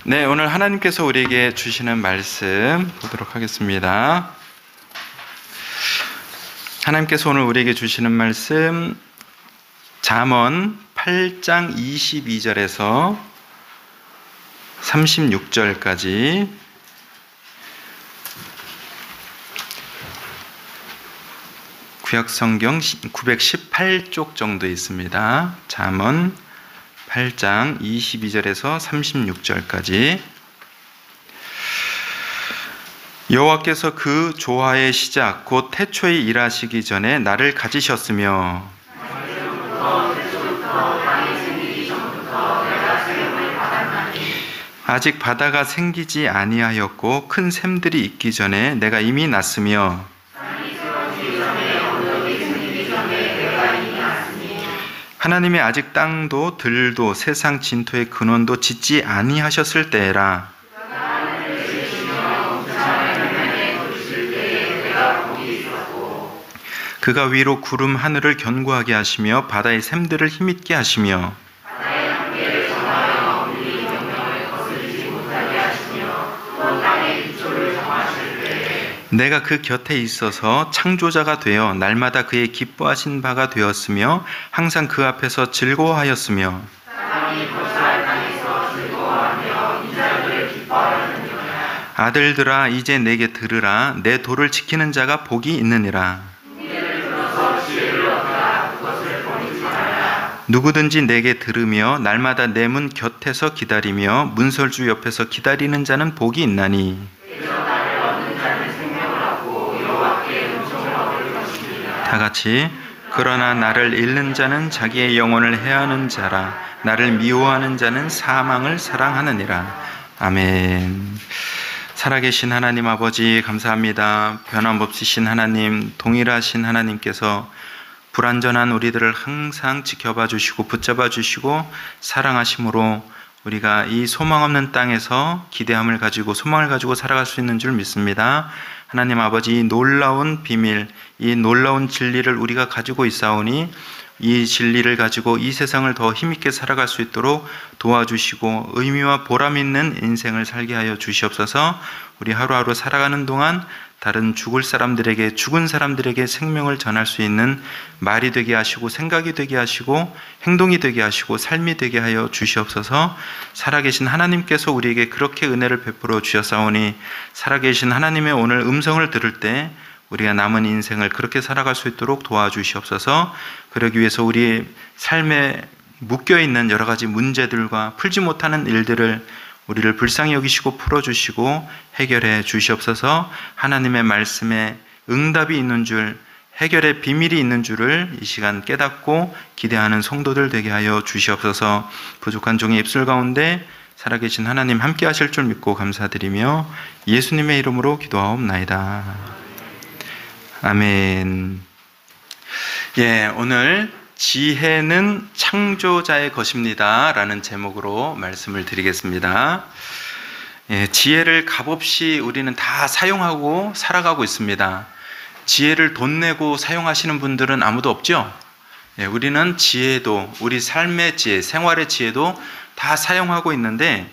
네, 오늘 하나님께서 우리에게 주시는 말씀 보도록 하겠습니다. 하나님께서 오늘 우리에게 주시는 말씀 잠언 8장 22절에서 36절까지 구약성경 918쪽 정도 있습니다. 잠언 8장 22절에서 36절까지. 여호와께서 그 조화의 시작 곧 태초에 일하시기 전에 나를 가지셨으며 아직 바다가 생기지 아니하였고 큰 샘들이 있기 전에 내가 이미 났으며 하나님이 아직 땅도 들도 세상 진토의 근원도 짓지 아니하셨을 때라. 그가 위로 구름 하늘을 견고하게 하시며 바다의 샘들을 힘있게 하시며 내가 그 곁에 있어서 창조자가 되어 날마다 그의 기뻐하신 바가 되었으며 항상 그 앞에서 즐거워하였으며 아들들아 이제 내게 들으라. 내 도를 지키는 자가 복이 있느니라. 누구든지 내게 들으며 날마다 내 문 곁에서 기다리며 문설주 옆에서 기다리는 자는 복이 있나니 다 같이 그러나 나를 잃는 자는 자기의 영혼을 해하는 자라. 나를 미워하는 자는 사망을 사랑하느니라. 아멘. 살아계신 하나님 아버지 감사합니다. 변함없으신 하나님, 동일하신 하나님께서 불완전한 우리들을 항상 지켜봐 주시고 붙잡아 주시고 사랑하심으로 우리가 이 소망 없는 땅에서 기대함을 가지고 소망을 가지고 살아갈 수 있는 줄 믿습니다. 하나님 아버지, 이 놀라운 비밀, 이 놀라운 진리를 우리가 가지고 있사오니 이 진리를 가지고 이 세상을 더 힘있게 살아갈 수 있도록 도와주시고 의미와 보람 있는 인생을 살게 하여 주시옵소서. 우리 하루하루 살아가는 동안 다른 죽을 사람들에게, 죽은 사람들에게 생명을 전할 수 있는 말이 되게 하시고 생각이 되게 하시고 행동이 되게 하시고 삶이 되게 하여 주시옵소서. 살아계신 하나님께서 우리에게 그렇게 은혜를 베풀어 주셨사오니 살아계신 하나님의 오늘 음성을 들을 때 우리가 남은 인생을 그렇게 살아갈 수 있도록 도와주시옵소서. 그러기 위해서 우리의 삶에 묶여있는 여러 가지 문제들과 풀지 못하는 일들을 우리를 불쌍히 여기시고 풀어주시고 해결해 주시옵소서. 하나님의 말씀에 응답이 있는 줄, 해결의 비밀이 있는 줄을 이 시간 깨닫고 기대하는 성도들 되게 하여 주시옵소서. 부족한 종의 입술 가운데 살아계신 하나님 함께 하실 줄 믿고 감사드리며 예수님의 이름으로 기도하옵나이다. 아멘. 오늘 지혜는 창조자의 것입니다 라는 제목으로 말씀을 드리겠습니다. 지혜를 값없이 우리는 다 사용하고 살아가고 있습니다. 지혜를 돈 내고 사용하시는 분들은 아무도 없죠? 우리는 지혜도, 우리 삶의 지혜, 생활의 지혜도 다 사용하고 있는데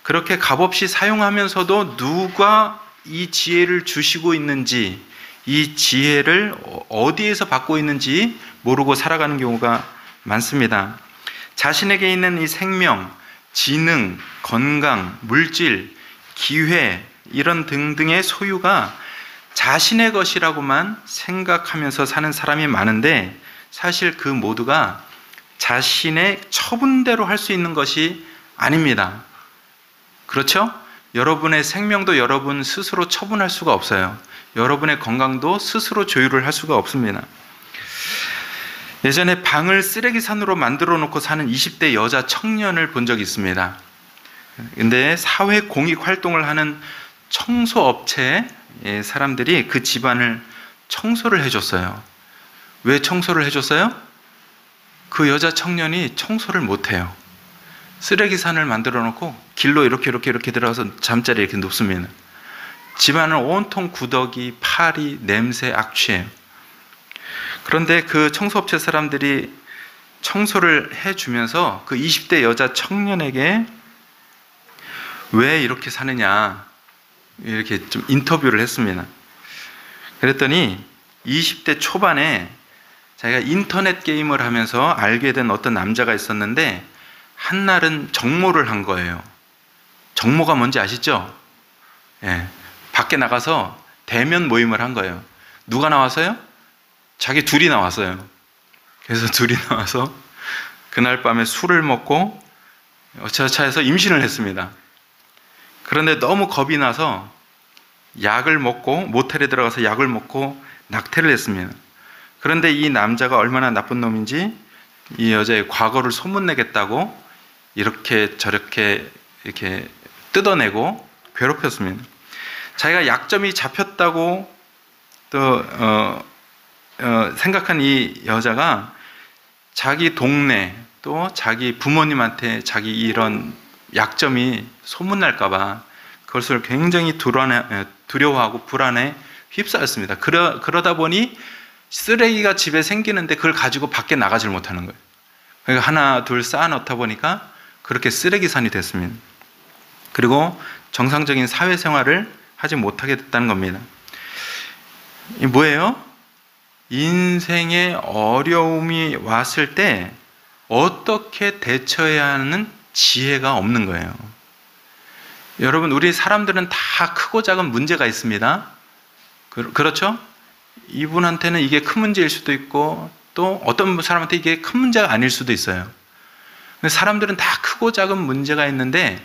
그렇게 값없이 사용하면서도 누가 이 지혜를 주시고 있는지, 이 지혜를 어디에서 받고 있는지 모르고 살아가는 경우가 많습니다. 자신에게 있는 이 생명, 지능, 건강, 물질, 기회 이런 등등의 소유가 자신의 것이라고만 생각하면서 사는 사람이 많은데 사실 그 모두가 자신의 처분대로 할 수 있는 것이 아닙니다. 그렇죠? 여러분의 생명도 여러분 스스로 처분할 수가 없어요. 여러분의 건강도 스스로 조율을 할 수가 없습니다. 예전에 방을 쓰레기산으로 만들어 놓고 사는 20대 여자 청년을 본 적이 있습니다. 근데 사회 공익 활동을 하는 청소업체 사람들이 그 집안을 청소를 해줬어요. 왜 청소를 해줬어요? 그 여자 청년이 청소를 못해요. 쓰레기산을 만들어 놓고 길로 이렇게 들어가서 잠자리 이렇게 눕습니다. 집안은 온통 구더기, 파리, 냄새, 악취예요. 그런데 그 청소업체 사람들이 청소를 해주면서 그 20대 여자 청년에게 왜 이렇게 사느냐, 이렇게 좀 인터뷰를 했습니다. 그랬더니 20대 초반에 자기가 인터넷 게임을 하면서 알게 된 어떤 남자가 있었는데 한날은 정모를 한 거예요. 정모가 뭔지 아시죠? 예, 밖에 나가서 대면 모임을 한 거예요. 누가 나와서요? 자기 둘이 나왔어요. 그래서 둘이 나와서 그날 밤에 술을 먹고 어차차 해서 임신을 했습니다. 그런데 너무 겁이 나서 약을 먹고, 모텔에 들어가서 약을 먹고 낙태를 했습니다. 그런데 이 남자가 얼마나 나쁜 놈인지 이 여자의 과거를 소문내겠다고 이렇게 저렇게 이렇게 뜯어내고 괴롭혔습니다. 자기가 약점이 잡혔다고 또 생각한 이 여자가 자기 동네 또 자기 부모님한테 자기 이런 약점이 소문날까봐 그것을 굉장히 두려워하고 불안에 휩싸였습니다. 그러다 보니 쓰레기가 집에 생기는데 그걸 가지고 밖에 나가질 못하는 거예요. 그러니까 하나 둘 쌓아 놓다 보니까 그렇게 쓰레기산이 됐습니다. 그리고 정상적인 사회생활을 하지 못하게 됐다는 겁니다. 이 뭐예요? 인생에 어려움이 왔을 때 어떻게 대처해야 하는 지혜가 없는 거예요. 여러분, 우리 사람들은 다 크고 작은 문제가 있습니다. 그렇죠? 이분한테는 이게 큰 문제일 수도 있고 또 어떤 사람한테 이게 큰 문제가 아닐 수도 있어요. 사람들은 다 크고 작은 문제가 있는데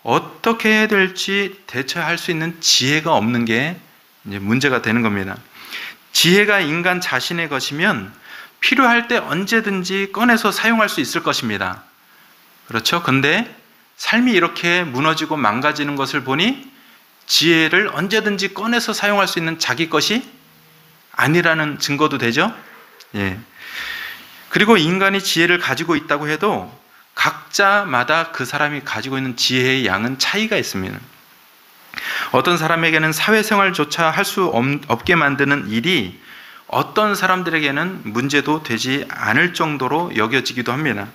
어떻게 해야 될지 대처할 수 있는 지혜가 없는 게 이제 문제가 되는 겁니다. 지혜가 인간 자신의 것이면 필요할 때 언제든지 꺼내서 사용할 수 있을 것입니다. 그렇죠? 근데 삶이 이렇게 무너지고 망가지는 것을 보니 지혜를 언제든지 꺼내서 사용할 수 있는 자기 것이 아니라는 증거도 되죠? 예. 그리고 인간이 지혜를 가지고 있다고 해도 각자마다 그 사람이 가지고 있는 지혜의 양은 차이가 있습니다. 어떤 사람에게는 사회생활조차 할 수 없게 만드는 일이 어떤 사람들에게는 문제도 되지 않을 정도로 여겨지기도 합니다.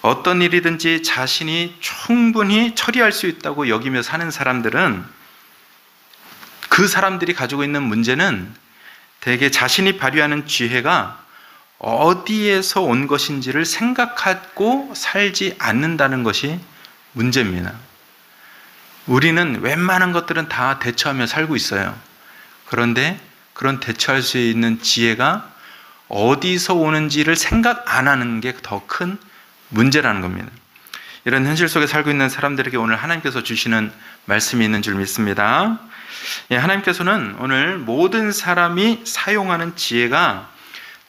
어떤 일이든지 자신이 충분히 처리할 수 있다고 여기며 사는 사람들은 그 사람들이 가지고 있는 문제는 대개 자신이 발휘하는 지혜가 어디에서 온 것인지를 생각하고 살지 않는다는 것이 문제입니다. 우리는 웬만한 것들은 다 대처하며 살고 있어요. 그런데 그런 대처할 수 있는 지혜가 어디서 오는지를 생각 안 하는 게 더 큰 문제라는 겁니다. 이런 현실 속에 살고 있는 사람들에게 오늘 하나님께서 주시는 말씀이 있는 줄 믿습니다. 하나님께서는 오늘 모든 사람이 사용하는 지혜가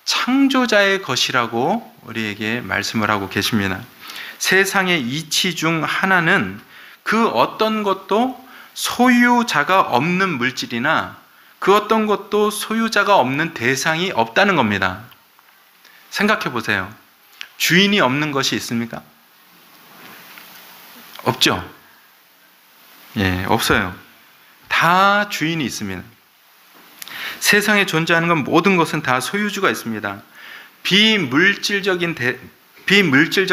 창조자의 것이라고 우리에게 말씀을 하고 계십니다. 세상의 이치 중 하나는 그 어떤 것도 소유자가 없는 물질이나 그 어떤 것도 소유자가 없는 대상이 없다는 겁니다. 생각해 보세요. 주인이 없는 것이 있습니까? 없죠? 예, 없어요. 다 주인이 있습니다. 세상에 존재하는 건 모든 것은 다 소유주가 있습니다. 비물질적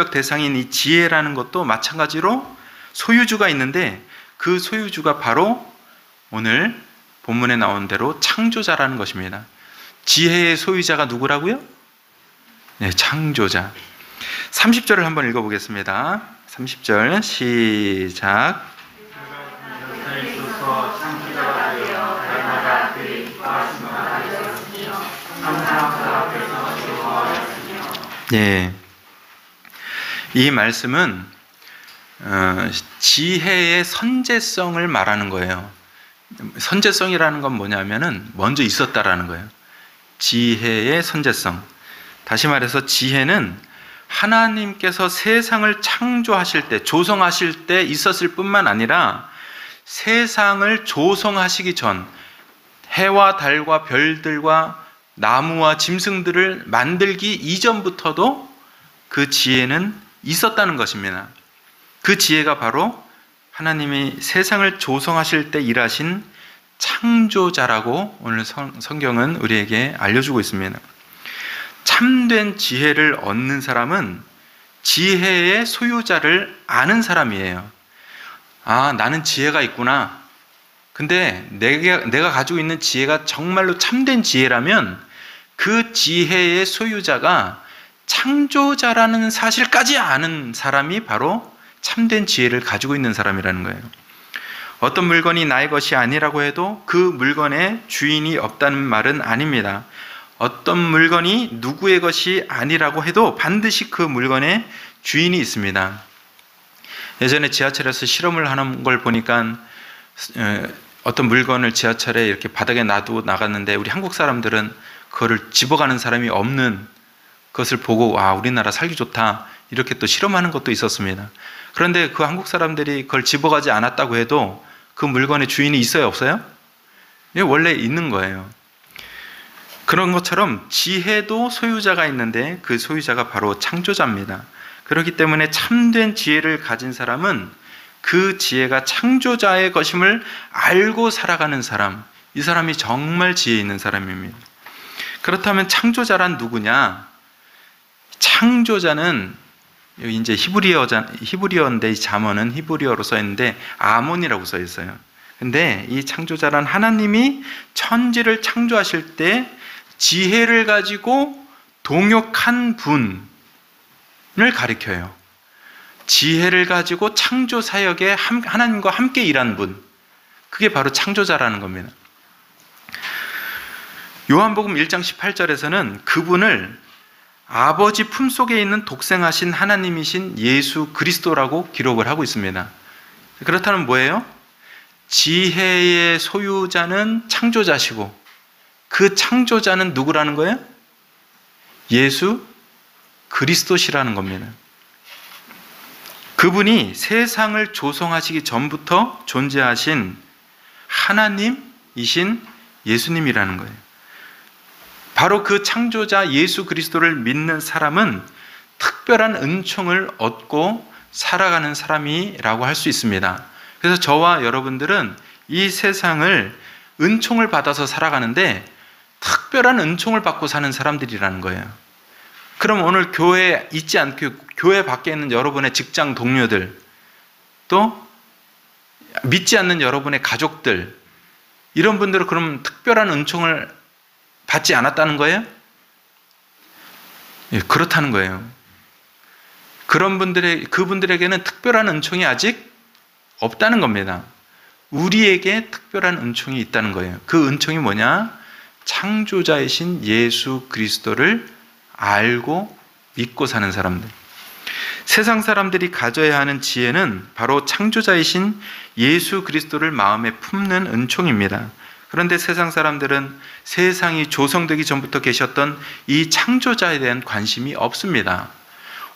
대상인 이 지혜라는 것도 마찬가지로 소유주가 있는데 그 소유주가 바로 오늘 본문에 나온 대로 창조자라는 것입니다. 지혜의 소유자가 누구라고요? 네, 창조자. 30절을 한번 읽어보겠습니다. 30절 시작. 네, 이 말씀은 지혜의 선제성을 말하는 거예요. 선제성이라는 건 뭐냐면은 먼저 있었다라는 거예요. 지혜의 선제성. 다시 말해서 지혜는 하나님께서 세상을 창조하실 때, 조성하실 때 있었을 뿐만 아니라 세상을 조성하시기 전 해와 달과 별들과 나무와 짐승들을 만들기 이전부터도 그 지혜는 있었다는 것입니다. 그 지혜가 바로 하나님이 세상을 조성하실 때 일하신 창조자라고 오늘 성경은 우리에게 알려주고 있습니다. 참된 지혜를 얻는 사람은 지혜의 소유자를 아는 사람이에요. 아, 나는 지혜가 있구나. 근데 내가 가지고 있는 지혜가 정말로 참된 지혜라면 그 지혜의 소유자가 창조자라는 사실까지 아는 사람이 바로 참된 지혜를 가지고 있는 사람이라는 거예요. 어떤 물건이 나의 것이 아니라고 해도 그 물건의 주인이 없다는 말은 아닙니다. 어떤 물건이 누구의 것이 아니라고 해도 반드시 그 물건의 주인이 있습니다. 예전에 지하철에서 실험을 하는 걸 보니까 어떤 물건을 지하철에 이렇게 바닥에 놔두고 나갔는데 우리 한국 사람들은 그거를 집어가는 사람이 없는 것을 보고 와, 우리나라 살기 좋다 이렇게 또 실험하는 것도 있었습니다. 그런데 그 한국 사람들이 그걸 집어가지 않았다고 해도 그 물건의 주인이 있어요, 없어요? 원래 있는 거예요. 그런 것처럼 지혜도 소유자가 있는데 그 소유자가 바로 창조자입니다. 그렇기 때문에 참된 지혜를 가진 사람은 그 지혜가 창조자의 것임을 알고 살아가는 사람, 이 사람이 정말 지혜 있는 사람입니다. 그렇다면 창조자란 누구냐? 창조자는 여기 이제 히브리어인데 이 잠언은 히브리어로 써 있는데 아몬이라고 써 있어요. 근데 이 창조자란 하나님이 천지를 창조하실 때 지혜를 가지고 동역한 분을 가리켜요. 지혜를 가지고 창조 사역에 하나님과 함께 일한 분, 그게 바로 창조자라는 겁니다. 요한복음 1장 18절에서는 그분을 아버지 품속에 있는 독생하신 하나님이신 예수 그리스도라고 기록을 하고 있습니다. 그렇다면 뭐예요? 지혜의 소유자는 창조자시고 그 창조자는 누구라는 거예요? 예수 그리스도시라는 겁니다. 그분이 세상을 조성하시기 전부터 존재하신 하나님이신 예수님이라는 거예요. 바로 그 창조자 예수 그리스도를 믿는 사람은 특별한 은총을 얻고 살아가는 사람이라고 할 수 있습니다. 그래서 저와 여러분들은 이 세상을 은총을 받아서 살아가는데 특별한 은총을 받고 사는 사람들이라는 거예요. 그럼 오늘 교회에 있지 않고 교회 밖에 있는 여러분의 직장 동료들, 또 믿지 않는 여러분의 가족들, 이런 분들은 그럼 특별한 은총을 받지 않았다는 거예요? 예, 그렇다는 거예요. 그분들에게는 특별한 은총이 아직 없다는 겁니다. 우리에게 특별한 은총이 있다는 거예요. 그 은총이 뭐냐? 창조자이신 예수 그리스도를 알고 믿고 사는 사람들. 세상 사람들이 가져야 하는 지혜는 바로 창조자이신 예수 그리스도를 마음에 품는 은총입니다. 그런데 세상 사람들은 세상이 조성되기 전부터 계셨던 이 창조자에 대한 관심이 없습니다.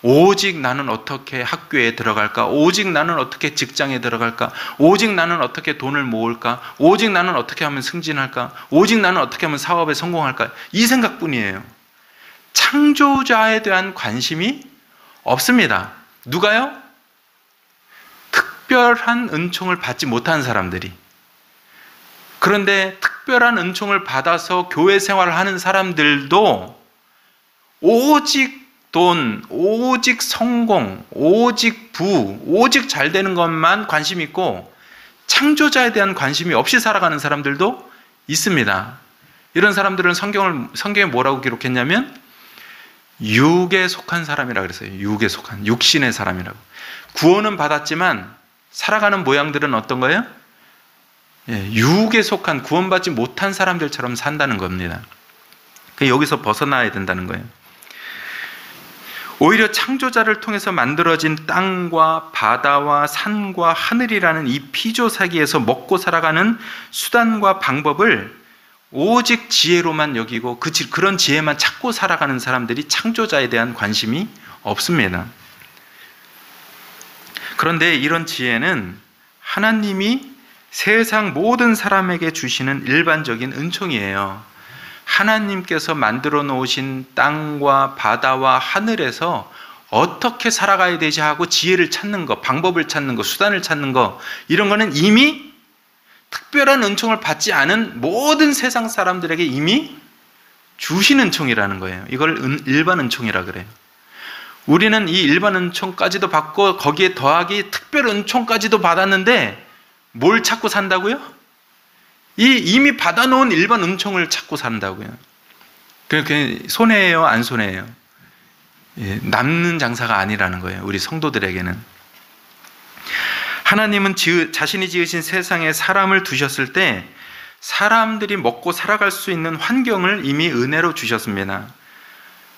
오직 나는 어떻게 학교에 들어갈까? 오직 나는 어떻게 직장에 들어갈까? 오직 나는 어떻게 돈을 모을까? 오직 나는 어떻게 하면 승진할까? 오직 나는 어떻게 하면 사업에 성공할까? 이 생각뿐이에요. 창조자에 대한 관심이 없습니다. 누가요? 특별한 은총을 받지 못한 사람들이. 그런데 특별한 은총을 받아서 교회 생활을 하는 사람들도 오직 돈, 오직 성공, 오직 부, 오직 잘 되는 것만 관심 있고 창조자에 대한 관심이 없이 살아가는 사람들도 있습니다. 이런 사람들은 성경에 뭐라고 기록했냐면 육에 속한 사람이라고 그랬어요. 육에 속한, 육신의 사람이라고. 구원은 받았지만 살아가는 모양들은 어떤 거예요? 육에 속한, 구원받지 못한 사람들처럼 산다는 겁니다. 여기서 벗어나야 된다는 거예요. 오히려 창조자를 통해서 만들어진 땅과 바다와 산과 하늘이라는 이 피조사기에서 먹고 살아가는 수단과 방법을 오직 지혜로만 여기고 그런 지혜만 찾고 살아가는 사람들이 창조자에 대한 관심이 없습니다. 그런데 이런 지혜는 하나님이 세상 모든 사람에게 주시는 일반적인 은총이에요. 하나님께서 만들어 놓으신 땅과 바다와 하늘에서 어떻게 살아가야 되지 하고 지혜를 찾는 것, 방법을 찾는 것, 수단을 찾는 것, 이런 거는 이미 특별한 은총을 받지 않은 모든 세상 사람들에게 이미 주신 은총이라는 거예요. 이걸 일반 은총이라 그래요. 우리는 이 일반 은총까지도 받고 거기에 더하기 특별 은총까지도 받았는데 뭘 찾고 산다고요? 이미 받아놓은 일반 은총을 찾고 산다고요. 그게 손해예요, 안 손해예요? 남는 장사가 아니라는 거예요, 우리 성도들에게는. 하나님은 자신이 지으신 세상에 사람을 두셨을 때 사람들이 먹고 살아갈 수 있는 환경을 이미 은혜로 주셨습니다.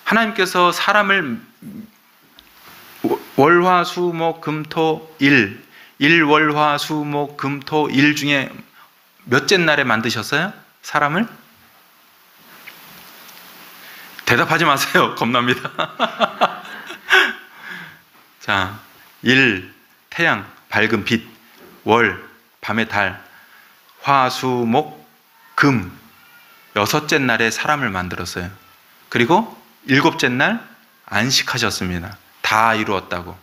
하나님께서 사람을 월화수목금토 일월화수목금토 일 중에 몇째 날에 만드셨어요? 사람을? 대답하지 마세요. 겁납니다. 자, 일, 태양, 밝은 빛, 월, 밤의 달, 화, 수, 목, 금, 6째 날에 사람을 만들었어요. 그리고 7째 날 안식하셨습니다. 다 이루었다고.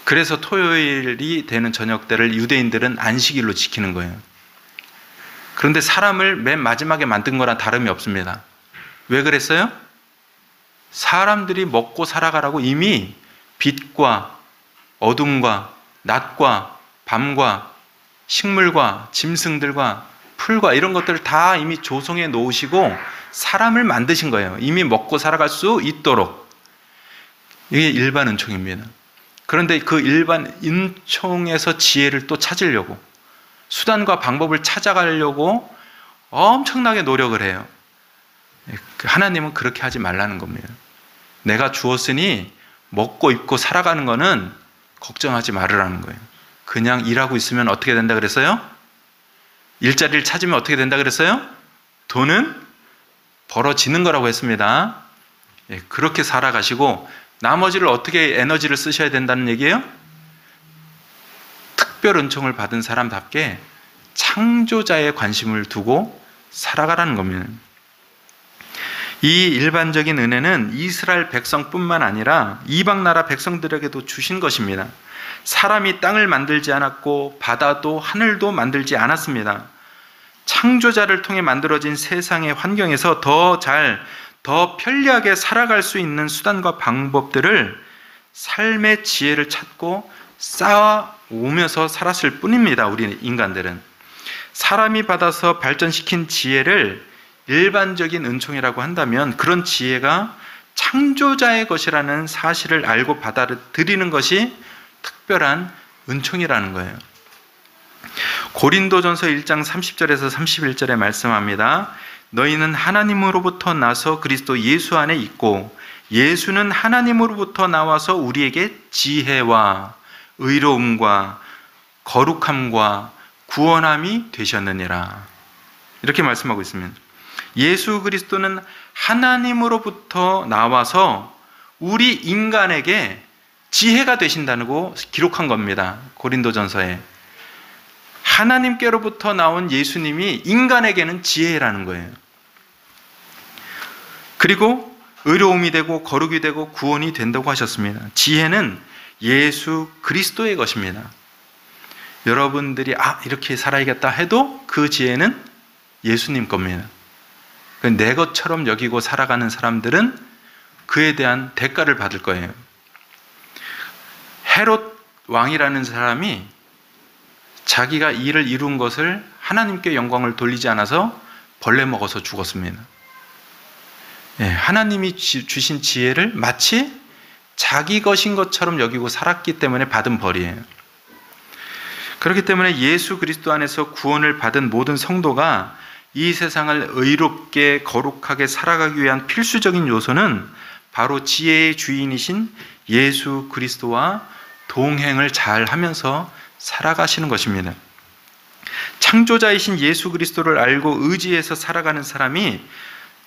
그래서 토요일이 되는 저녁 때를 유대인들은 안식일로 지키는 거예요. 그런데 사람을 맨 마지막에 만든 거랑 다름이 없습니다. 왜 그랬어요? 사람들이 먹고 살아가라고 이미 빛과 어둠과 낮과 밤과 식물과 짐승들과 풀과 이런 것들을 다 이미 조성해 놓으시고 사람을 만드신 거예요. 이미 먹고 살아갈 수 있도록. 이게 일반 은총입니다. 그런데 그 일반 은총에서 지혜를 또 찾으려고, 수단과 방법을 찾아가려고 엄청나게 노력을 해요. 하나님은 그렇게 하지 말라는 겁니다. 내가 주었으니 먹고 입고 살아가는 거는 걱정하지 말으라는 거예요. 그냥 일하고 있으면 어떻게 된다 그랬어요? 일자리를 찾으면 어떻게 된다 그랬어요? 돈은 벌어지는 거라고 했습니다. 그렇게 살아가시고 나머지를 어떻게 에너지를 쓰셔야 된다는 얘기예요? 특별 은총을 받은 사람답게 창조자의 관심을 두고 살아가라는 겁니다. 이 일반적인 은혜는 이스라엘 백성뿐만 아니라 이방 나라 백성들에게도 주신 것입니다. 사람이 땅을 만들지 않았고 바다도 하늘도 만들지 않았습니다. 창조자를 통해 만들어진 세상의 환경에서 더 편리하게 살아갈 수 있는 수단과 방법들을 삶의 지혜를 찾고 쌓아오면서 살았을 뿐입니다. 우리 인간들은. 사람이 받아서 발전시킨 지혜를 일반적인 은총이라고 한다면 그런 지혜가 창조자의 것이라는 사실을 알고 받아들이는 것이 특별한 은총이라는 거예요. 고린도전서 1장 30절에서 31절에 말씀합니다. 너희는 하나님으로부터 나서 그리스도 예수 안에 있고 예수는 하나님으로부터 나와서 우리에게 지혜와 의로움과 거룩함과 구원함이 되셨느니라. 이렇게 말씀하고 있습니다. 예수 그리스도는 하나님으로부터 나와서 우리 인간에게 지혜가 되신다고 기록한 겁니다. 고린도전서에. 하나님께로부터 나온 예수님이 인간에게는 지혜라는 거예요. 그리고 의로움이 되고 거룩이 되고 구원이 된다고 하셨습니다. 지혜는 예수 그리스도의 것입니다. 여러분들이 이렇게 살아야겠다 해도 그 지혜는 예수님 겁니다. 내 것처럼 여기고 살아가는 사람들은 그에 대한 대가를 받을 거예요. 헤롯 왕이라는 사람이 자기가 일을 이룬 것을 하나님께 영광을 돌리지 않아서 벌레 먹어서 죽었습니다. 하나님이 주신 지혜를 마치 자기 것인 것처럼 여기고 살았기 때문에 받은 벌이에요. 그렇기 때문에 예수 그리스도 안에서 구원을 받은 모든 성도가 이 세상을 의롭게 거룩하게 살아가기 위한 필수적인 요소는 바로 지혜의 주인이신 예수 그리스도와 동행을 잘 하면서 살아가시는 것입니다. 창조자이신 예수 그리스도를 알고 의지해서 살아가는 사람이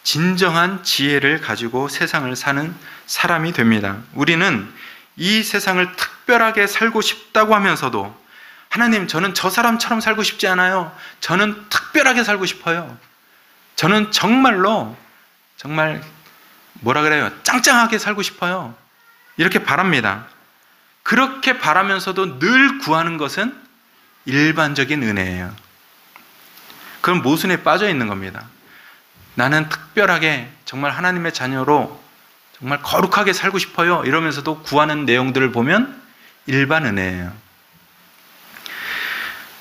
진정한 지혜를 가지고 세상을 사는 사람이 됩니다. 우리는 이 세상을 특별하게 살고 싶다고 하면서도 하나님, 저는 저 사람처럼 살고 싶지 않아요. 저는 특별하게 살고 싶어요. 저는 정말 짱짱하게 살고 싶어요. 이렇게 바랍니다. 그렇게 바라면서도 늘 구하는 것은 일반적인 은혜예요. 그럼 모순에 빠져 있는 겁니다. 나는 특별하게 정말 하나님의 자녀로 정말 거룩하게 살고 싶어요 이러면서도 구하는 내용들을 보면 일반 은혜예요.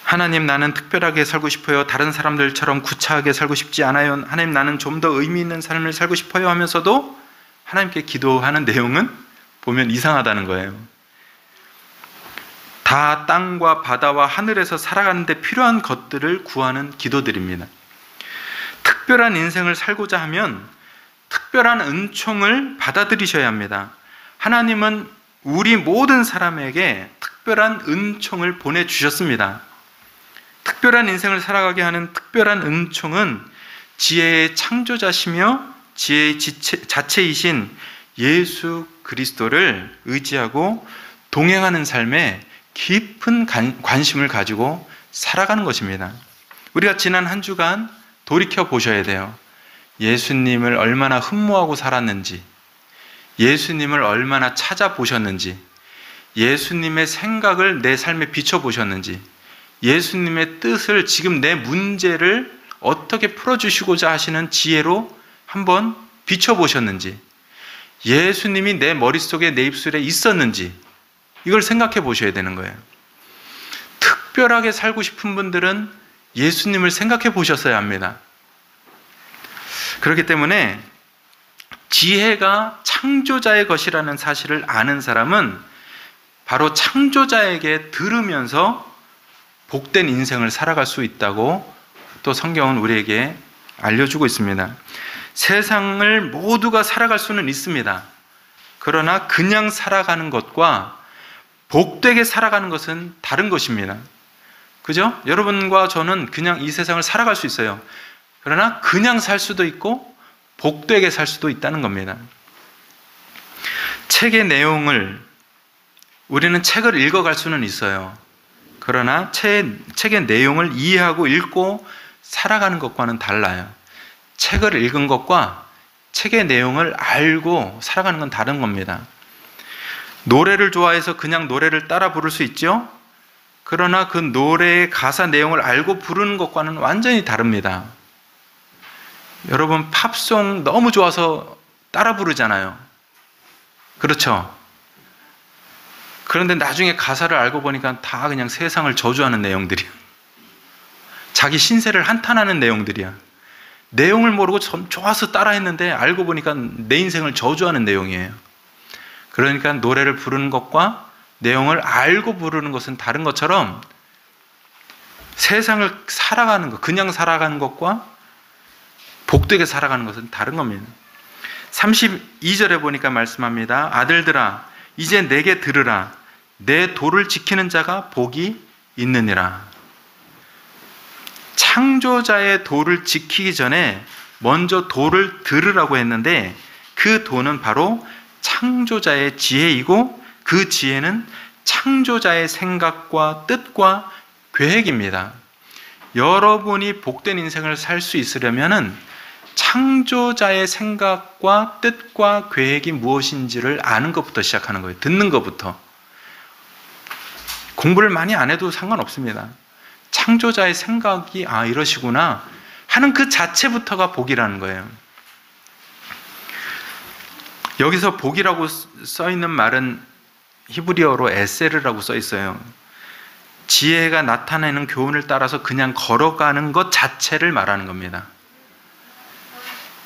하나님, 나는 특별하게 살고 싶어요. 다른 사람들처럼 구차하게 살고 싶지 않아요. 하나님, 나는 좀 더 의미 있는 삶을 살고 싶어요 하면서도 하나님께 기도하는 내용은 보면 이상하다는 거예요. 다 땅과 바다와 하늘에서 살아가는 데 필요한 것들을 구하는 기도들입니다. 특별한 인생을 살고자 하면 특별한 은총을 받아들이셔야 합니다. 하나님은 우리 모든 사람에게 특별한 은총을 보내주셨습니다. 특별한 인생을 살아가게 하는 특별한 은총은 지혜의 창조자시며 지혜의 자체이신 예수 그리스도를 의지하고 동행하는 삶에 깊은 관심을 가지고 살아가는 것입니다. 우리가 지난 한 주간 돌이켜 보셔야 돼요. 예수님을 얼마나 흠모하고 살았는지, 예수님을 얼마나 찾아보셨는지, 예수님의 생각을 내 삶에 비춰보셨는지, 예수님의 뜻을 지금 내 문제를 어떻게 풀어주시고자 하시는 지혜로 한번 비춰보셨는지, 예수님이 내 머릿속에 내 입술에 있었는지 이걸 생각해 보셔야 되는 거예요. 특별하게 살고 싶은 분들은 예수님을 생각해 보셨어야 합니다. 그렇기 때문에 지혜가 창조자의 것이라는 사실을 아는 사람은 바로 창조자에게 들으면서 복된 인생을 살아갈 수 있다고 또 성경은 우리에게 알려주고 있습니다. 세상을 모두가 살아갈 수는 있습니다. 그러나 그냥 살아가는 것과 복되게 살아가는 것은 다른 것입니다. 그죠? 여러분과 저는 그냥 이 세상을 살아갈 수 있어요. 그러나 그냥 살 수도 있고 복되게 살 수도 있다는 겁니다. 책의 내용을 우리는 책을 읽어갈 수는 있어요. 그러나 책의 내용을 이해하고 읽고 살아가는 것과는 달라요. 책을 읽은 것과 책의 내용을 알고 살아가는 건 다른 겁니다. 노래를 좋아해서 그냥 노래를 따라 부를 수 있죠? 그러나 그 노래의 가사 내용을 알고 부르는 것과는 완전히 다릅니다. 여러분, 팝송 너무 좋아서 따라 부르잖아요. 그렇죠? 그런데 나중에 가사를 알고 보니까 다 그냥 세상을 저주하는 내용들이야. 자기 신세를 한탄하는 내용들이야. 내용을 모르고 좋아서 따라했는데 알고 보니까 내 인생을 저주하는 내용이에요. 그러니까 노래를 부르는 것과 내용을 알고 부르는 것은 다른 것처럼 세상을 살아가는 것, 그냥 살아가는 것과 복되게 살아가는 것은 다른 겁니다. 32절에 보니까 말씀합니다. 아들들아, 이제 내게 들으라. 내 도를 지키는 자가 복이 있느니라. 창조자의 도를 지키기 전에 먼저 도를 들으라고 했는데 그 도는 바로 창조자의 지혜이고 그 지혜는 창조자의 생각과 뜻과 계획입니다. 여러분이 복된 인생을 살 수 있으려면 창조자의 생각과 뜻과 계획이 무엇인지를 아는 것부터 시작하는 거예요. 듣는 것부터. 공부를 많이 안 해도 상관없습니다. 창조자의 생각이 이러시구나 하는 그 자체부터가 복이라는 거예요. 여기서 복이라고 써 있는 말은 히브리어로 에세르라고 써 있어요. 지혜가 나타내는 교훈을 따라서 그냥 걸어가는 것 자체를 말하는 겁니다.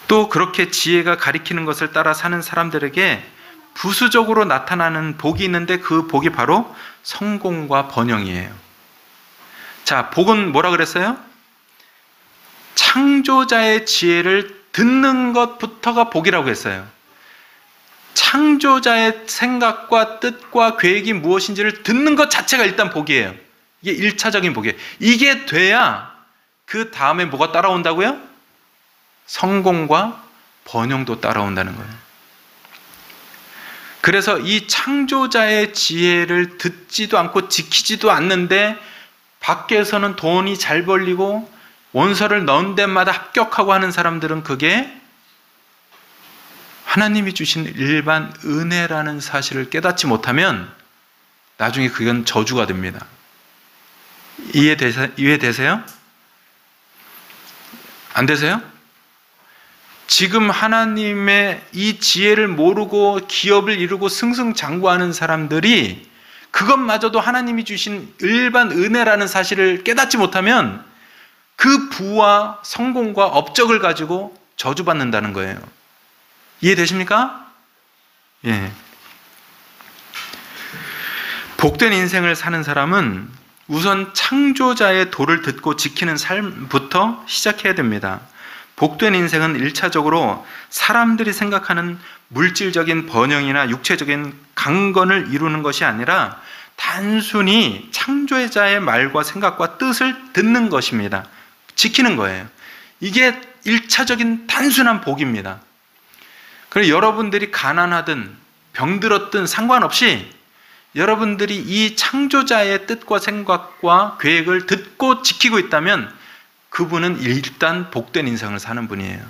또 그렇게 지혜가 가리키는 것을 따라 사는 사람들에게 부수적으로 나타나는 복이 있는데 그 복이 바로 성공과 번영이에요. 자, 복은 뭐라 그랬어요? 창조자의 지혜를 듣는 것부터가 복이라고 했어요. 창조자의 생각과 뜻과 계획이 무엇인지를 듣는 것 자체가 일단 복이에요. 이게 1차적인 복이에요. 이게 돼야 그 다음에 뭐가 따라온다고요? 성공과 번영도 따라온다는 거예요. 그래서 이 창조자의 지혜를 듣지도 않고 지키지도 않는데 밖에서는 돈이 잘 벌리고 원서를 넣은 데마다 합격하고 하는 사람들은 그게 하나님이 주신 일반 은혜라는 사실을 깨닫지 못하면 나중에 그건 저주가 됩니다. 이해되세요? 안 되세요? 지금 하나님의 이 지혜를 모르고 기업을 이루고 승승장구하는 사람들이 그것마저도 하나님이 주신 일반 은혜라는 사실을 깨닫지 못하면 그 부와 성공과 업적을 가지고 저주받는다는 거예요. 이해되십니까? 예. 복된 인생을 사는 사람은 우선 창조자의 도를 듣고 지키는 삶부터 시작해야 됩니다. 복된 인생은 1차적으로 사람들이 생각하는 물질적인 번영이나 육체적인 강건을 이루는 것이 아니라 단순히 창조자의 말과 생각과 뜻을 듣는 것입니다. 지키는 거예요. 이게 1차적인 단순한 복입니다. 그래서 여러분들이 가난하든 병들었든 상관없이 여러분들이 이 창조자의 뜻과 생각과 계획을 듣고 지키고 있다면 그분은 일단 복된 인생을 사는 분이에요.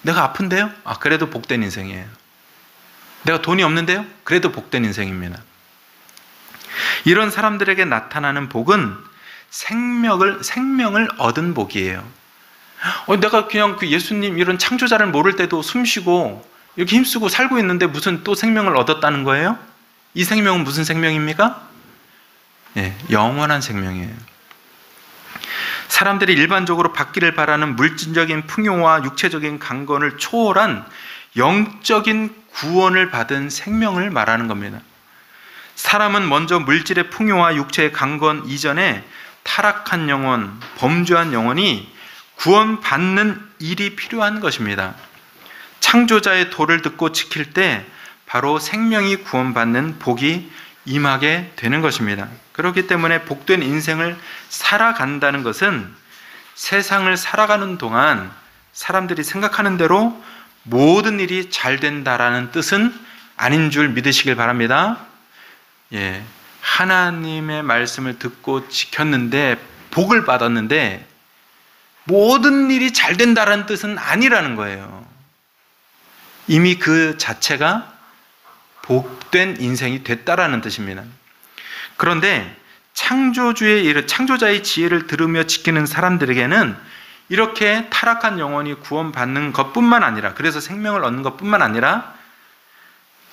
내가 아픈데요? 그래도 복된 인생이에요. 내가 돈이 없는데요? 그래도 복된 인생입니다. 이런 사람들에게 나타나는 복은 생명을 얻은 복이에요. 내가 그냥 그 예수님 이런 창조자를 모를 때도 숨쉬고 이렇게 힘쓰고 살고 있는데 무슨 또 생명을 얻었다는 거예요? 이 생명은 무슨 생명입니까? 예, 영원한 생명이에요. 사람들이 일반적으로 받기를 바라는 물질적인 풍요와 육체적인 강건을 초월한 영적인 구원을 받은 생명을 말하는 겁니다. 사람은 먼저 물질의 풍요와 육체의 강건 이전에 타락한 영혼, 범죄한 영혼이 구원받는 일이 필요한 것입니다. 창조자의 도를 듣고 지킬 때 바로 생명이 구원받는 복이 임하게 되는 것입니다. 그렇기 때문에 복된 인생을 살아간다는 것은 세상을 살아가는 동안 사람들이 생각하는 대로 모든 일이 잘 된다라는 뜻은 아닌 줄 믿으시길 바랍니다. 예, 하나님의 말씀을 듣고 지켰는데 복을 받았는데 모든 일이 잘 된다라는 뜻은 아니라는 거예요. 이미 그 자체가 복된 인생이 됐다라는 뜻입니다. 그런데 창조자의 지혜를 들으며 지키는 사람들에게는 이렇게 타락한 영혼이 구원받는 것뿐만 아니라, 그래서 생명을 얻는 것뿐만 아니라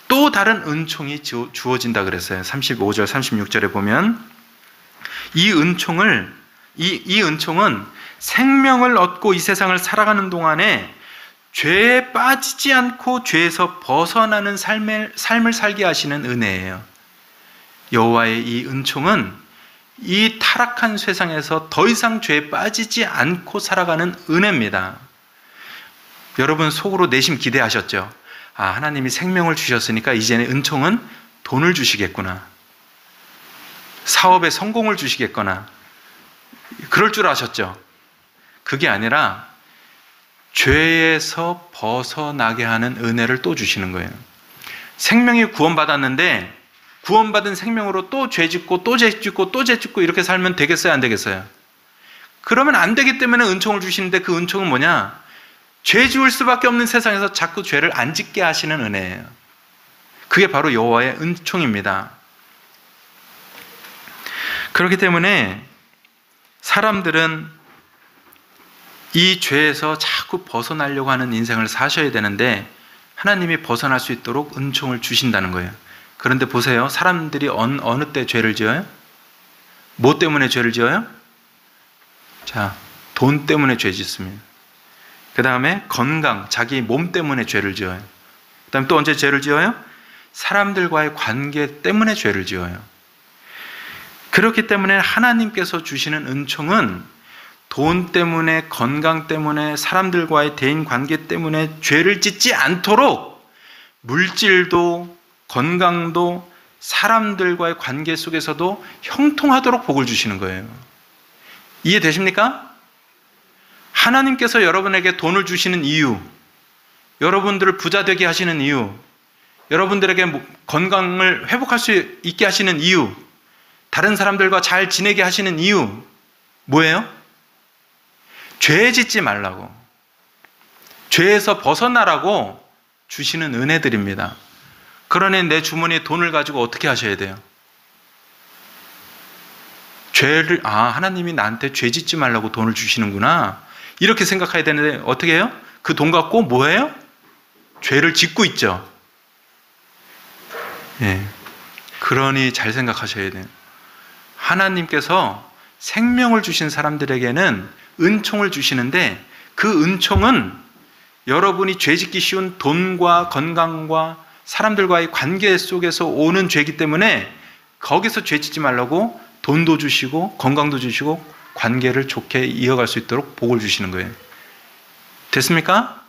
또 다른 은총이 주어진다 그랬어요. 35절, 36절에 보면 이 은총은 생명을 얻고 이 세상을 살아가는 동안에 죄에 빠지지 않고 죄에서 벗어나는 삶을 살게 하시는 은혜예요. 여호와의 이 은총은 이 타락한 세상에서 더 이상 죄에 빠지지 않고 살아가는 은혜입니다. 여러분 속으로 내심 기대하셨죠? 하나님이 생명을 주셨으니까 이제는 은총은 돈을 주시겠구나, 사업에 성공을 주시겠거나 그럴 줄 아셨죠? 그게 아니라 죄에서 벗어나게 하는 은혜를 또 주시는 거예요. 생명이 구원받았는데 구원받은 생명으로 또 죄짓고 또 죄짓고 또 죄짓고 이렇게 살면 되겠어요? 안 되겠어요? 그러면 안 되기 때문에 은총을 주시는데 그 은총은 뭐냐? 죄 지을 수밖에 없는 세상에서 자꾸 죄를 안 짓게 하시는 은혜예요. 그게 바로 여호와의 은총입니다. 그렇기 때문에 사람들은 이 죄에서 자꾸 벗어나려고 하는 인생을 사셔야 되는데 하나님이 벗어날 수 있도록 은총을 주신다는 거예요. 그런데 보세요. 사람들이 어느 때 죄를 지어요? 뭐 때문에 죄를 지어요? 자, 돈 때문에 죄 짓습니다. 그 다음에 건강, 자기 몸 때문에 죄를 지어요. 그 다음에 또 언제 죄를 지어요? 사람들과의 관계 때문에 죄를 지어요. 그렇기 때문에 하나님께서 주시는 은총은 돈 때문에, 건강 때문에, 사람들과의 대인 관계 때문에 죄를 짓지 않도록 물질도 건강도 사람들과의 관계 속에서도 형통하도록 복을 주시는 거예요. 이해되십니까? 하나님께서 여러분에게 돈을 주시는 이유, 여러분들을 부자 되게 하시는 이유, 여러분들에게 건강을 회복할 수 있게 하시는 이유, 다른 사람들과 잘 지내게 하시는 이유 뭐예요? 죄 짓지 말라고, 죄에서 벗어나라고 주시는 은혜들입니다. 그러니 내 주머니에 돈을 가지고 어떻게 하셔야 돼요? 하나님이 나한테 죄 짓지 말라고 돈을 주시는구나 이렇게 생각해야 되는데 어떻게 해요? 그 돈 갖고 뭐예요? 죄를 짓고 있죠. 예. 그러니 잘 생각하셔야 돼요. 하나님께서 생명을 주신 사람들에게는 은총을 주시는데 그 은총은 여러분이 죄짓기 쉬운 돈과 건강과 사람들과의 관계 속에서 오는 죄이기 때문에 거기서 죄짓지 말라고 돈도 주시고 건강도 주시고 관계를 좋게 이어갈 수 있도록 복을 주시는 거예요. 됐습니까?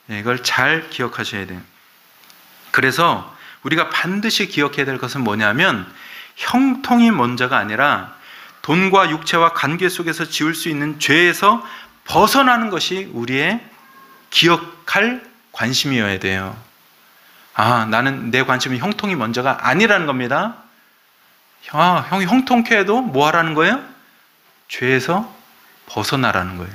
네, 이걸 잘 기억하셔야 돼요. 그래서 우리가 반드시 기억해야 될 것은 뭐냐면 형통이 먼저가 아니라 돈과 육체와 관계 속에서 지을 수 있는 죄에서 벗어나는 것이 우리의 기억할 관심이어야 돼요. 나는 내 관심은 형통이 먼저가 아니라는 겁니다. 형이 형통케 해도 뭐 하라는 거예요? 죄에서 벗어나라는 거예요.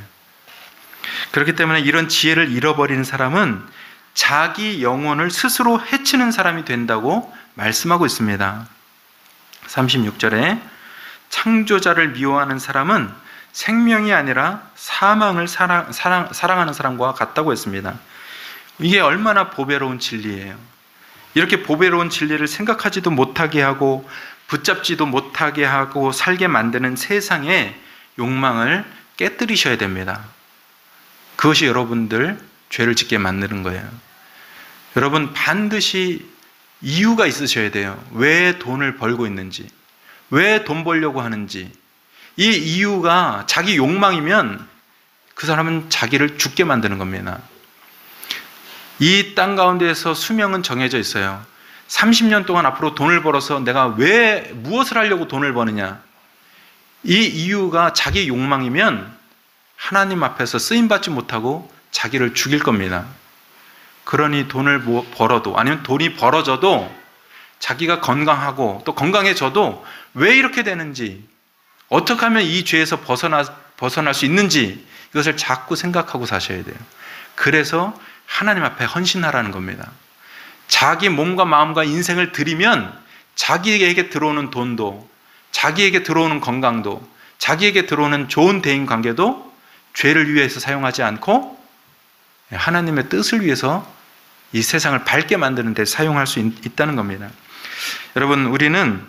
그렇기 때문에 이런 지혜를 잃어버리는 사람은 자기 영혼을 스스로 해치는 사람이 된다고 말씀하고 있습니다. 36절에 창조자를 미워하는 사람은 생명이 아니라 사망을 사랑하는 사람과 같다고 했습니다. 이게 얼마나 보배로운 진리예요. 이렇게 보배로운 진리를 생각하지도 못하게 하고 붙잡지도 못하게 하고 살게 만드는 세상의 욕망을 깨뜨리셔야 됩니다. 그것이 여러분들 죄를 짓게 만드는 거예요. 여러분 반드시 이유가 있으셔야 돼요. 왜 돈을 벌고 있는지, 왜 돈 벌려고 하는지. 이 이유가 자기 욕망이면 그 사람은 자기를 죽게 만드는 겁니다. 이 땅 가운데에서 수명은 정해져 있어요. 30년 동안 앞으로 돈을 벌어서 내가 왜 무엇을 하려고 돈을 버느냐. 이 이유가 자기 욕망이면 하나님 앞에서 쓰임받지 못하고 자기를 죽일 겁니다. 그러니 돈을 벌어도 아니면 돈이 벌어져도 자기가 건강하고 또 건강해져도 왜 이렇게 되는지, 어떻게 하면 이 죄에서 벗어날 수 있는지 이것을 자꾸 생각하고 사셔야 돼요. 그래서 하나님 앞에 헌신하라는 겁니다. 자기 몸과 마음과 인생을 드리면 자기에게 들어오는 돈도, 자기에게 들어오는 건강도, 자기에게 들어오는 좋은 대인관계도 죄를 위해서 사용하지 않고 하나님의 뜻을 위해서 이 세상을 밝게 만드는 데 사용할 수 있다는 겁니다. 여러분, 우리는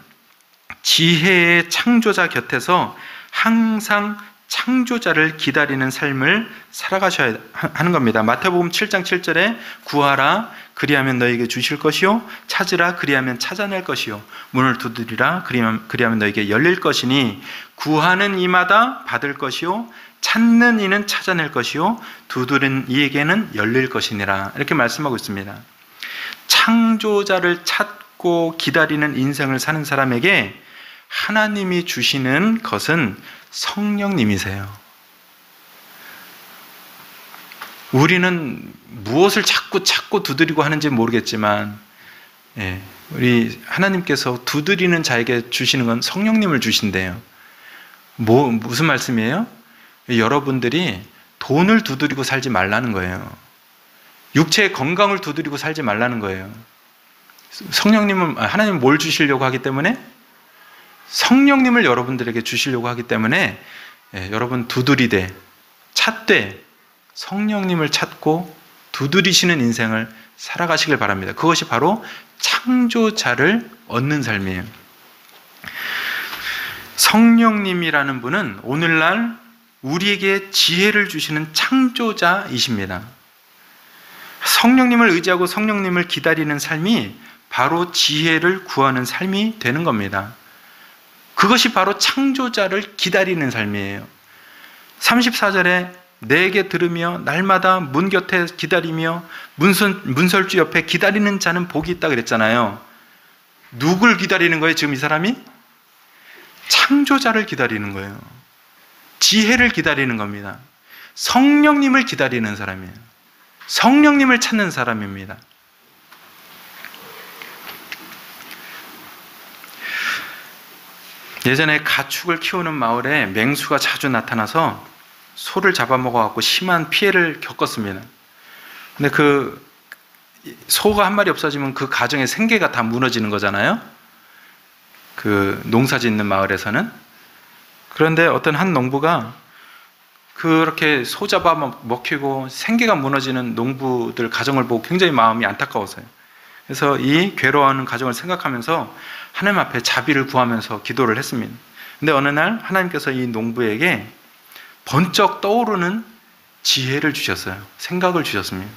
지혜의 창조자 곁에서 항상 창조자를 기다리는 삶을 살아가셔야 하는 겁니다. 마태복음 7장 7절에 구하라 그리하면 너에게 주실 것이요 찾으라 그리하면 찾아낼 것이요 문을 두드리라 그리하면 너에게 열릴 것이니 구하는 이마다 받을 것이요 찾는 이는 찾아낼 것이요 두드리는 이에게는 열릴 것이니라. 이렇게 말씀하고 있습니다. 창조자를 찾고 기다리는 인생을 사는 사람에게 하나님이 주시는 것은 성령님이세요. 우리는 무엇을 자꾸 두드리고 하는지 모르겠지만 우리 하나님께서 두드리는 자에게 주시는 건 성령님을 주신대요. 무슨 말씀이에요? 여러분들이 돈을 두드리고 살지 말라는 거예요. 육체의 건강을 두드리고 살지 말라는 거예요. 하나님은 뭘 주시려고 하기 때문에? 성령님을 여러분들에게 주시려고 하기 때문에 여러분 두드리되 찾되 성령님을 찾고 두드리시는 인생을 살아가시길 바랍니다. 그것이 바로 창조자를 얻는 삶이에요. 성령님이라는 분은 오늘날 우리에게 지혜를 주시는 창조자이십니다. 성령님을 의지하고 성령님을 기다리는 삶이 바로 지혜를 구하는 삶이 되는 겁니다. 그것이 바로 창조자를 기다리는 삶이에요. 34절에 내게 들으며 날마다 문 곁에 기다리며 문설주 옆에 기다리는 자는 복이 있다 그랬잖아요. 누굴 기다리는 거예요? 지금 이 사람이? 창조자를 기다리는 거예요. 지혜를 기다리는 겁니다. 성령님을 기다리는 사람이에요. 성령님을 찾는 사람입니다. 예전에 가축을 키우는 마을에 맹수가 자주 나타나서 소를 잡아먹어갖고 심한 피해를 겪었습니다. 근데 그 소가 한 마리 없어지면 그 가정의 생계가 다 무너지는 거잖아요. 그 농사 짓는 마을에서는. 그런데 어떤 한 농부가 그렇게 소 잡아 먹히고 생계가 무너지는 농부들 가정을 보고 굉장히 마음이 안타까웠어요. 그래서 이 괴로워하는 가정을 생각하면서 하나님 앞에 자비를 구하면서 기도를 했습니다. 근데 어느 날 하나님께서 이 농부에게 번쩍 떠오르는 지혜를 주셨어요. 생각을 주셨습니다.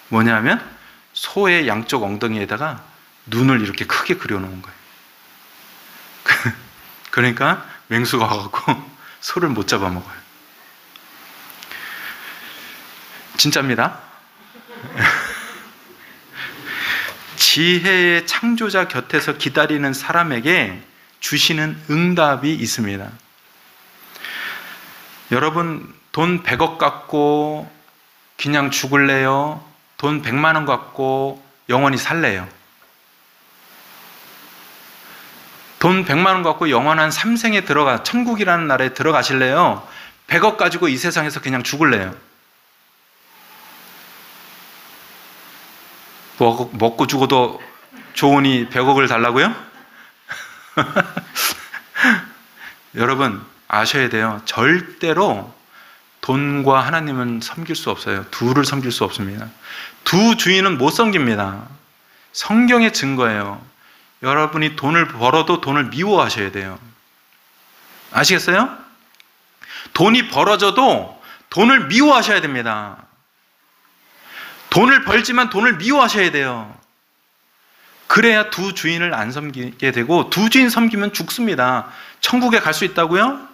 뭐냐면 소의 양쪽 엉덩이에다가 눈을 이렇게 크게 그려놓은 거예요. 그러니까 맹수가 와갖고 소를 못 잡아먹어요. 진짜입니다. 지혜의 창조자 곁에서 기다리는 사람에게 주시는 응답이 있습니다. 여러분, 돈 100억 갖고 그냥 죽을래요? 돈 100만 원 갖고 영원히 살래요? 돈 100만 원 갖고 영원한 삼생에 천국이라는 나라에 들어가실래요? 100억 가지고 이 세상에서 그냥 죽을래요? 먹고 죽어도 좋으니 100억을 달라고요? 여러분 아셔야 돼요. 절대로 돈과 하나님은 섬길 수 없어요. 둘을 섬길 수 없습니다. 두 주인은 못 섬깁니다. 성경의 증거예요. 여러분이 돈을 벌어도 돈을 미워하셔야 돼요. 아시겠어요? 돈이 벌어져도 돈을 미워하셔야 됩니다. 돈을 벌지만 돈을 미워하셔야 돼요. 그래야 두 주인을 안 섬기게 되고, 두 주인 섬기면 죽습니다. 천국에 갈 수 있다고요?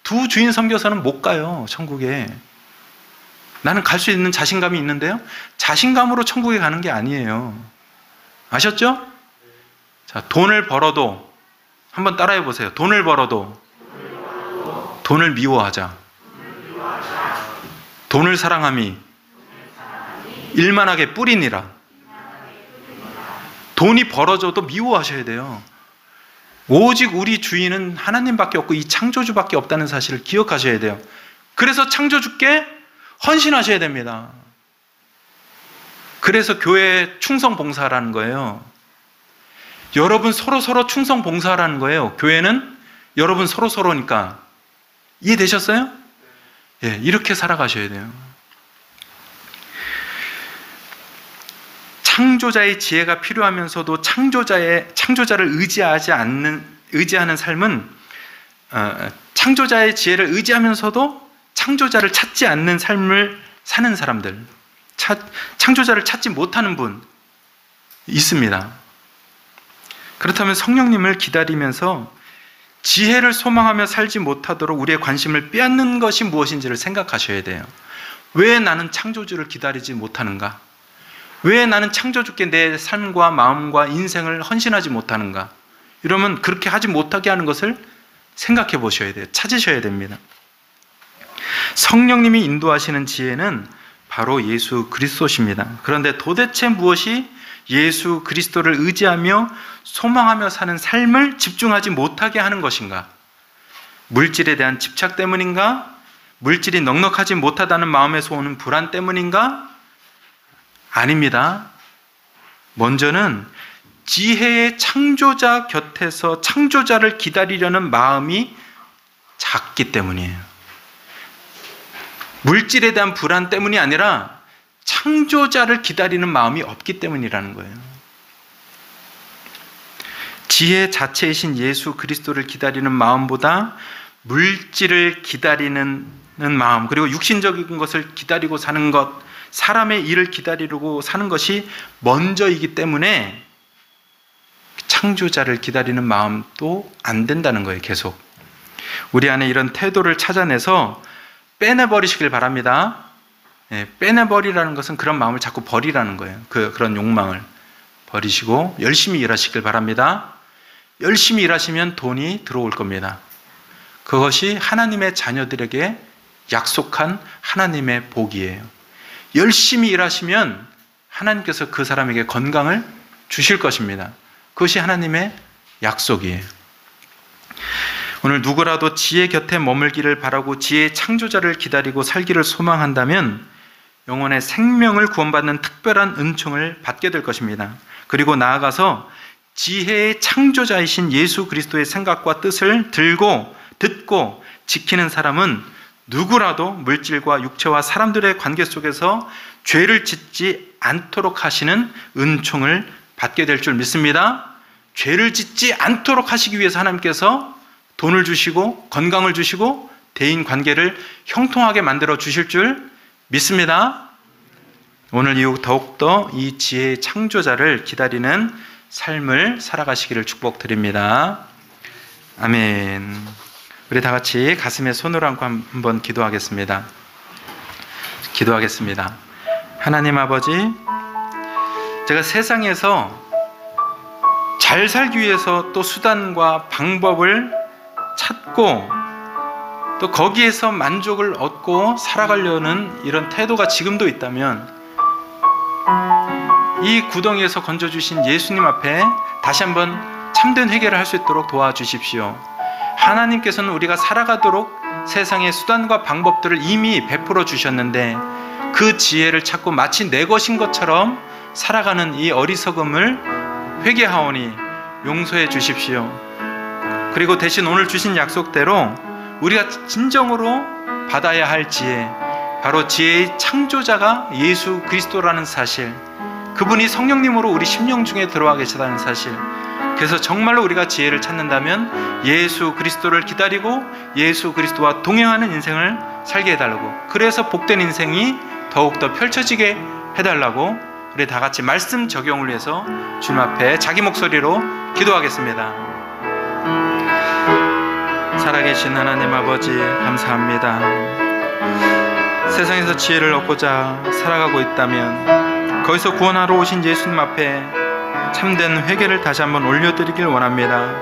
두 주인 섬겨서는 못 가요, 천국에. 나는 갈 수 있는 자신감이 있는데요? 자신감으로 천국에 가는 게 아니에요. 아셨죠? 자, 돈을 벌어도, 한번 따라해 보세요. 돈을 벌어도 돈을 미워하자. 돈을 사랑함이 일만하게 뿌리니라. 돈이 벌어져도 미워하셔야 돼요. 오직 우리 주인은 하나님밖에 없고 이 창조주밖에 없다는 사실을 기억하셔야 돼요. 그래서 창조주께 헌신하셔야 됩니다. 그래서 교회 충성 봉사라는 거예요. 여러분 서로 충성 봉사라는 거예요. 교회는 여러분 서로니까. 이해되셨어요? 예, 이렇게 살아가셔야 돼요. 창조자의 지혜가 필요하면서도 창조자를 의지하는 삶은, 창조자의 지혜를 의지하면서도 창조자를 찾지 않는 삶을 사는 사람들, 창조자를 찾지 못하는 분 있습니다. 그렇다면 성령님을 기다리면서 지혜를 소망하며 살지 못하도록 우리의 관심을 빼앗는 것이 무엇인지를 생각하셔야 돼요. 왜 나는 창조주를 기다리지 못하는가? 왜 나는 창조주께 내 삶과 마음과 인생을 헌신하지 못하는가? 이러면 그렇게 하지 못하게 하는 것을 생각해 보셔야 돼요. 찾으셔야 됩니다. 성령님이 인도하시는 지혜는 바로 예수 그리스도십니다. 그런데 도대체 무엇이 예수 그리스도를 의지하며 소망하며 사는 삶을 집중하지 못하게 하는 것인가? 물질에 대한 집착 때문인가? 물질이 넉넉하지 못하다는 마음에서 오는 불안 때문인가? 아닙니다. 먼저는 지혜의 창조자 곁에서 창조자를 기다리려는 마음이 작기 때문이에요. 물질에 대한 불안 때문이 아니라 창조자를 기다리는 마음이 없기 때문이라는 거예요. 지혜 자체이신 예수 그리스도를 기다리는 마음보다 물질을 기다리는 마음, 그리고 육신적인 것을 기다리고 사는 것, 사람의 일을 기다리려고 사는 것이 먼저이기 때문에 창조자를 기다리는 마음도 안 된다는 거예요. 계속 우리 안에 이런 태도를 찾아내서 빼내버리시길 바랍니다. 빼내버리라는 것은 그런 마음을 자꾸 버리라는 거예요. 그런 욕망을 버리시고 열심히 일하시길 바랍니다. 열심히 일하시면 돈이 들어올 겁니다. 그것이 하나님의 자녀들에게 약속한 하나님의 복이에요. 열심히 일하시면 하나님께서 그 사람에게 건강을 주실 것입니다. 그것이 하나님의 약속이에요. 오늘 누구라도 지혜 곁에 머물기를 바라고 지혜의 창조자를 기다리고 살기를 소망한다면 영혼의 생명을 구원받는 특별한 은총을 받게 될 것입니다. 그리고 나아가서 지혜의 창조자이신 예수 그리스도의 생각과 뜻을 듣고 지키는 사람은 누구라도 물질과 육체와 사람들의 관계 속에서 죄를 짓지 않도록 하시는 은총을 받게 될 줄 믿습니다. 죄를 짓지 않도록 하시기 위해서 하나님께서 돈을 주시고 건강을 주시고 대인 관계를 형통하게 만들어 주실 줄 믿습니다. 오늘 이후 더욱더 이 지혜의 창조자를 기다리는 삶을 살아가시기를 축복드립니다. 아멘. 우리 다 같이 가슴에 손을 얹고 한번 기도하겠습니다. 기도하겠습니다. 하나님 아버지, 제가 세상에서 잘 살기 위해서 또 수단과 방법을 찾고 또 거기에서 만족을 얻고 살아가려는 이런 태도가 지금도 있다면 이 구덩이에서 건져주신 예수님 앞에 다시 한번 참된 회개를 할 수 있도록 도와주십시오. 하나님께서는 우리가 살아가도록 세상의 수단과 방법들을 이미 베풀어 주셨는데 그 지혜를 찾고 마치 내 것인 것처럼 살아가는 이 어리석음을 회개하오니 용서해 주십시오. 그리고 대신 오늘 주신 약속대로 우리가 진정으로 받아야 할 지혜, 바로 지혜의 창조자가 예수 그리스도라는 사실, 그분이 성령님으로 우리 심령 중에 들어와 계시다는 사실, 그래서 정말로 우리가 지혜를 찾는다면 예수 그리스도를 기다리고 예수 그리스도와 동행하는 인생을 살게 해달라고, 그래서 복된 인생이 더욱더 펼쳐지게 해달라고 우리 다 같이 말씀 적용을 위해서 주님 앞에 자기 목소리로 기도하겠습니다. 살아계신 하나님 아버지, 감사합니다. 세상에서 지혜를 얻고자 살아가고 있다면 거기서 구원하러 오신 예수님 앞에 참된 회개를 다시 한번 올려드리길 원합니다.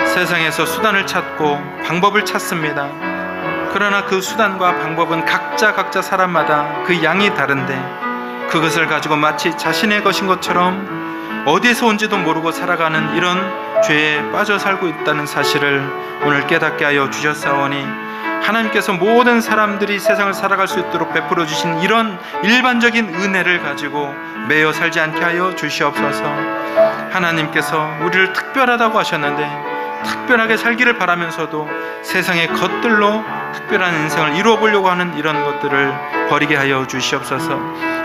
세상에서 수단을 찾고 방법을 찾습니다. 그러나 그 수단과 방법은 각자 사람마다 그 양이 다른데 그것을 가지고 마치 자신의 것인 것처럼 어디에서 온지도 모르고 살아가는 이런 죄에 빠져 살고 있다는 사실을 오늘 깨닫게 하여 주셨사오니 하나님께서 모든 사람들이 세상을 살아갈 수 있도록 베풀어 주신 이런 일반적인 은혜를 가지고 매여 살지 않게 하여 주시옵소서. 하나님께서 우리를 특별하다고 하셨는데 특별하게 살기를 바라면서도 세상의 것들로 특별한 인생을 이루어 보려고 하는 이런 것들을 버리게 하여 주시옵소서.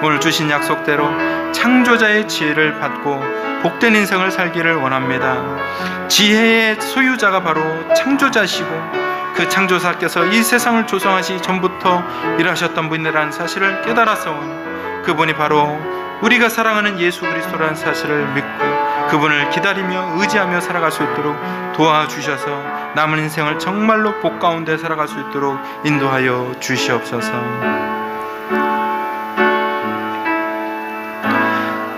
오늘 주신 약속대로 창조자의 지혜를 받고 복된 인생을 살기를 원합니다. 지혜의 소유자가 바로 창조자시고 그 창조사께서 이 세상을 조성하시 전부터 일하셨던 분이라는 사실을 깨달았사오니 그분이 바로 우리가 사랑하는 예수 그리스도라는 사실을 믿고 그분을 기다리며 의지하며 살아갈 수 있도록 도와주셔서 남은 인생을 정말로 복 가운데 살아갈 수 있도록 인도하여 주시옵소서.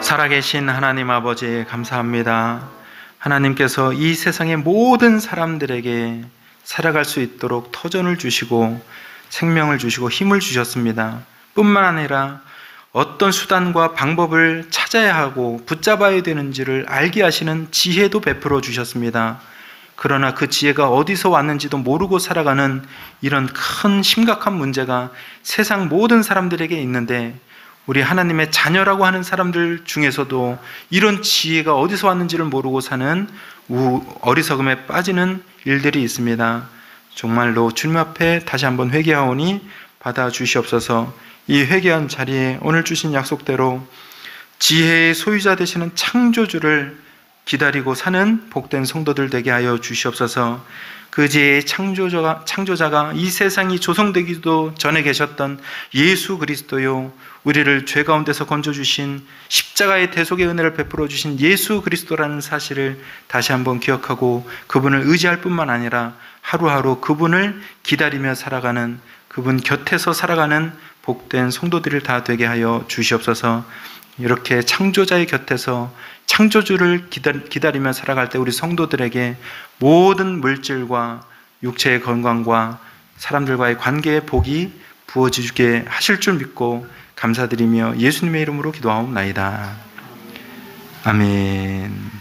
살아계신 하나님 아버지, 감사합니다. 하나님께서 이 세상의 모든 사람들에게 살아갈 수 있도록 터전을 주시고 생명을 주시고 힘을 주셨습니다. 뿐만 아니라 어떤 수단과 방법을 찾아야 하고 붙잡아야 되는지를 알게 하시는 지혜도 베풀어 주셨습니다. 그러나 그 지혜가 어디서 왔는지도 모르고 살아가는 이런 큰 심각한 문제가 세상 모든 사람들에게 있는데 우리 하나님의 자녀라고 하는 사람들 중에서도 이런 지혜가 어디서 왔는지를 모르고 사는 어리석음에 빠지는 일들이 있습니다. 정말로 주님 앞에 다시 한번 회개하오니 받아주시옵소서. 이 회개한 자리에 오늘 주신 약속대로 지혜의 소유자 되시는 창조주를 기다리고 사는 복된 성도들 되게 하여 주시옵소서. 그 지혜의 창조자가 이 세상이 조성되기도 전에 계셨던 예수 그리스도요, 우리를 죄 가운데서 건져주신 십자가의 대속의 은혜를 베풀어 주신 예수 그리스도라는 사실을 다시 한번 기억하고 그분을 의지할 뿐만 아니라 하루하루 그분을 기다리며 살아가는, 그분 곁에서 살아가는 복된 성도들을 다 되게 하여 주시옵소서. 이렇게 창조자의 곁에서 창조주를 기다리며 살아갈 때 우리 성도들에게 모든 물질과 육체의 건강과 사람들과의 관계의 복이 부어지게 하실 줄 믿고 감사드리며 예수님의 이름으로 기도하옵나이다. 아멘.